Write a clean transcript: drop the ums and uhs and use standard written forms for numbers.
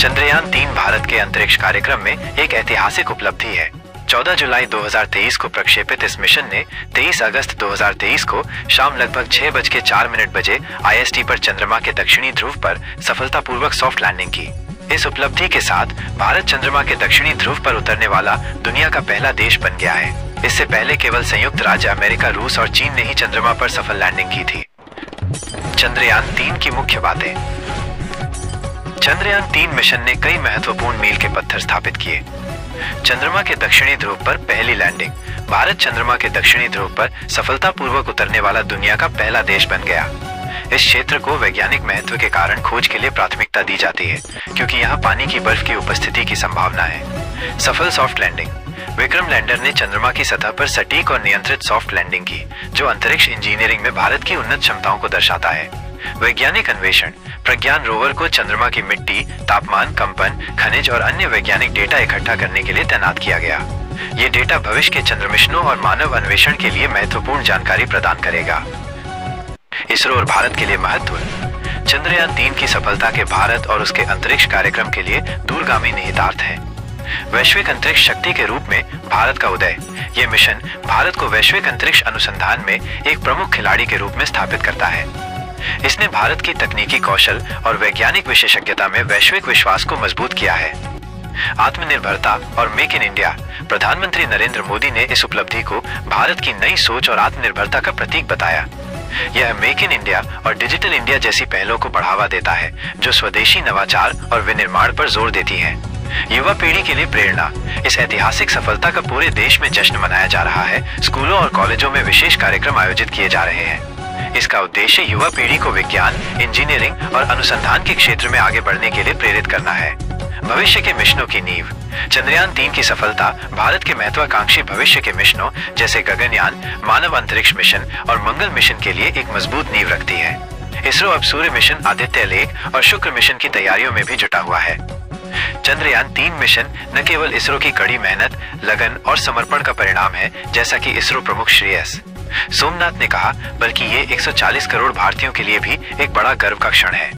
चंद्रयान-3 भारत के अंतरिक्ष कार्यक्रम में एक ऐतिहासिक उपलब्धि है। 14 जुलाई 2023 को प्रक्षेपित इस मिशन ने 23 अगस्त 2023 को शाम लगभग 6:04 IST पर चंद्रमा के दक्षिणी ध्रुव पर सफलतापूर्वक सॉफ्ट लैंडिंग की। इस उपलब्धि के साथ भारत चंद्रमा के दक्षिणी ध्रुव पर उतरने वाला दुनिया का पहला देश बन गया है। इससे पहले केवल संयुक्त राज्य अमेरिका, रूस और चीन ने ही चंद्रमा पर सफल लैंडिंग की थी। चंद्रयान-3 की मुख्य बातें। चंद्रयान-3 मिशन ने कई महत्वपूर्ण मील के पत्थर स्थापित किए। चंद्रमा के दक्षिणी ध्रुव पर पहली लैंडिंग। भारत चंद्रमा के दक्षिणी ध्रुव पर सफलतापूर्वक उतरने वाला दुनिया का पहला देश बन गया। इस क्षेत्र को वैज्ञानिक महत्व के कारण खोज के लिए प्राथमिकता दी जाती है, क्योंकि यहाँ पानी की बर्फ की उपस्थिति की संभावना है। सफल सॉफ्ट लैंडिंग। विक्रम लैंडर ने चंद्रमा की सतह पर सटीक और नियंत्रित सॉफ्ट लैंडिंग की, जो अंतरिक्ष इंजीनियरिंग में भारत की उन्नत क्षमताओं को दर्शाता है। वैज्ञानिक अन्वेषण। प्रज्ञान रोवर को चंद्रमा की मिट्टी, तापमान, कंपन, खनिज और अन्य वैज्ञानिक डेटा इकट्ठा करने के लिए तैनात किया गया। ये डेटा भविष्य के चंद्र मिशनों और मानव अन्वेषण के लिए महत्वपूर्ण जानकारी प्रदान करेगा। इसरो और भारत के लिए महत्व। चंद्रयान-3 की सफलता के भारत और उसके अंतरिक्ष कार्यक्रम के लिए दूरगामी निहितार्थ है। वैश्विक अंतरिक्ष शक्ति के रूप में भारत का उदय। ये मिशन भारत को वैश्विक अंतरिक्ष अनुसंधान में एक प्रमुख खिलाड़ी के रूप में स्थापित करता है। इसने भारत की तकनीकी कौशल और वैज्ञानिक विशेषज्ञता में वैश्विक विश्वास को मजबूत किया है। आत्मनिर्भरता और मेक इन इंडिया। प्रधानमंत्री नरेंद्र मोदी ने इस उपलब्धि को भारत की नई सोच और आत्मनिर्भरता का प्रतीक बताया। यह मेक इन इंडिया और डिजिटल इंडिया जैसी पहलों को बढ़ावा देता है, जो स्वदेशी नवाचार और विनिर्माण पर जोर देती है। युवा पीढ़ी के लिए प्रेरणा। इस ऐतिहासिक सफलता का पूरे देश में जश्न मनाया जा रहा है। स्कूलों और कॉलेजों में विशेष कार्यक्रम आयोजित किए जा रहे हैं। इसका उद्देश्य युवा पीढ़ी को विज्ञान, इंजीनियरिंग और अनुसंधान के क्षेत्र में आगे बढ़ने के लिए प्रेरित करना है। भविष्य के मिशनों की नींव। चंद्रयान-3 की सफलता भारत के महत्वाकांक्षी भविष्य के मिशनों जैसे गगनयान, मानव अंतरिक्ष मिशन और मंगल मिशन के लिए एक मजबूत नींव रखती है। इसरो अब सूर्य मिशन, आदित्य लेख और शुक्र मिशन की तैयारियों में भी जुटा हुआ है। चंद्रयान-3 मिशन न केवल इसरो की कड़ी मेहनत, लगन और समर्पण का परिणाम है, जैसा कि इसरो प्रमुख श्री एस सोमनाथ ने कहा, बल्कि ये 140 करोड़ भारतीयों के लिए भी एक बड़ा गर्व का क्षण है।